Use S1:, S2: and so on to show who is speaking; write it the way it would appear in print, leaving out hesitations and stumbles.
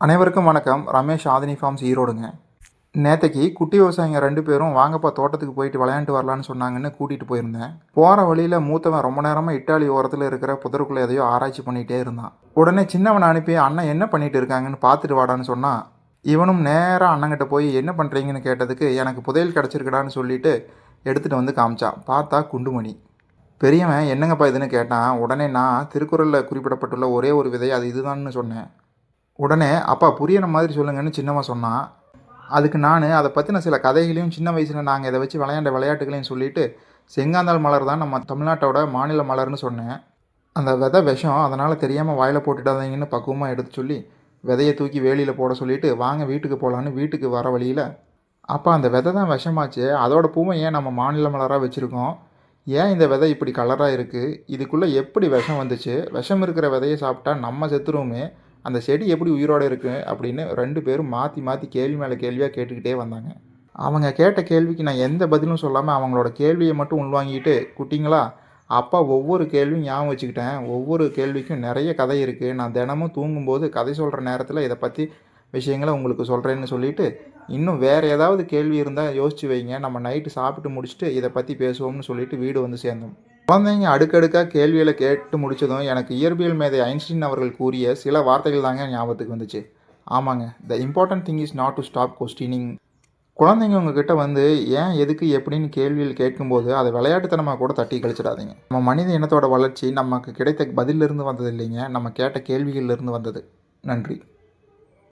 S1: அனைவருக்கும் வணக்கம். ரமேஷ் ஆதினி ஃபார்ம்ஸ் ஈரோடுங்க. நேத்தைக்கு குட்டி விவசாயிங்க 2 பேரும் வாங்கப்பா தோட்டத்துக்கு போயிட்டு விளையாண்டு வரலான்னு சொன்னாங்கன்னு கூட்டிகிட்டு போயிருந்தேன். போகிற வழியில் மூத்தவன் ரொம்ப நேரமாக இட்டாலி ஓரத்தில் இருக்கிற புதருக்குள்ளே எதையோ ஆராய்ச்சி பண்ணிகிட்டே இருந்தான். உடனே சின்னவனை அனுப்பி அண்ணன் என்ன பண்ணிட்டு இருக்காங்கன்னு பார்த்துட்டு வாடான்னு சொன்னான். இவனும் நேராக அண்ணங்கிட்ட போய் என்ன பண்ணுறீங்கன்னு கேட்டதுக்கு எனக்கு புதையல் கிடச்சிருக்கடான்னு சொல்லிட்டு எடுத்துகிட்டு வந்து காமிச்சான். பார்த்தா குண்டுமணி. பெரியவன் என்னங்கப்பா இதுன்னு கேட்டான். உடனே நான் திருக்குறளில் குறிப்பிடப்பட்டுள்ள ஒரே ஒரு விதை அது இதுதான்னு சொன்னேன். உடனே அப்பா புரியிற மாதிரி சொல்லுங்கன்னு சின்னவன் சொன்னான். அதுக்கு நான் அதை பற்றின சில கதைகளையும் சின்ன வயசில் நாங்கள் இதை வச்சு விளையாண்ட விளையாட்டுகளையும் சொல்லிவிட்டு செங்காந்தாள் மலர் தான் நம்ம தமிழ்நாட்டோட மாநில மலர்னு சொன்னேன். அந்த விதை விஷம், அதனால் தெரியாமல் வாயில் போட்டுட்டாதீங்கன்னு பக்குவமாக எடுத்து சொல்லி விதையை தூக்கி வேலியில் போட சொல்லிவிட்டு வாங்க வீட்டுக்கு போகலான்னு வீட்டுக்கு வர வழியில் அப்பா அந்த விதை தான் விஷமாச்சு, அதோட பூவை ஏன் நம்ம மாநில மலராக வச்சுருக்கோம், ஏன் இந்த விதை இப்படி கலராக இருக்குது, இதுக்குள்ளே எப்படி விஷம் வந்துச்சு, விஷம் இருக்கிற விதையை சாப்பிட்டா நம்ம செத்துருவோமே, அந்த செடி எப்படி உயிரோடு இருக்குது அப்படின்னு 2 பேரும் மாற்றி மாற்றி கேள்வி மேலே கேள்வியாக கேட்டுக்கிட்டே வந்தாங்க. அவங்க கேட்ட கேள்விக்கு நான் எந்த பதிலும் சொல்லாமல் அவங்களோட கேள்வியை மட்டும் உள்வாங்கிட்டு, குட்டிங்களா அப்பா ஒவ்வொரு கேள்வியும் ஞாபகம் வச்சுக்கிட்டேன், ஒவ்வொரு கேள்விக்கும் நிறைய கதை இருக்குது, நான் தினமும் தூங்கும்போது கதை சொல்கிற நேரத்தில் இதை பற்றி விஷயங்களை உங்களுக்கு சொல்கிறேன்னு சொல்லிவிட்டு, இன்னும் வேறு ஏதாவது கேள்வி இருந்தால் யோசித்து வைங்க, நம்ம நைட்டு சாப்பிட்டு முடிச்சுட்டு இதை பற்றி பேசுவோம்னு சொல்லிவிட்டு வீடு வந்து சேர்ந்தோம். குழந்தைங்க அடுக்கடுக்காக கேள்விகளை கேட்டு முடித்ததும் எனக்கு இயற்பியல் மேதை ஐன்ஸ்டீன் அவர்கள் கூறிய சில வார்த்தைகள் தாங்க ஞாபகத்துக்கு வந்துச்சு. ஆமாங்க, the important thing is not to stop questioning. குழந்தைங்க உங்ககிட்ட வந்து ஏன் எதுக்கு எப்படின்னு கேள்விகள் கேட்கும்போது அதை விளையாட்டுத்தனமாக கூட தட்டி கழிச்சிடாதீங்க. நம்ம மனித இனத்தோட வளர்ச்சி நமக்கு கிடைத்த பதிலிருந்து வந்தது இல்லைங்க, நம்ம கேட்ட கேள்விகளிலிருந்து வந்தது. நன்றி.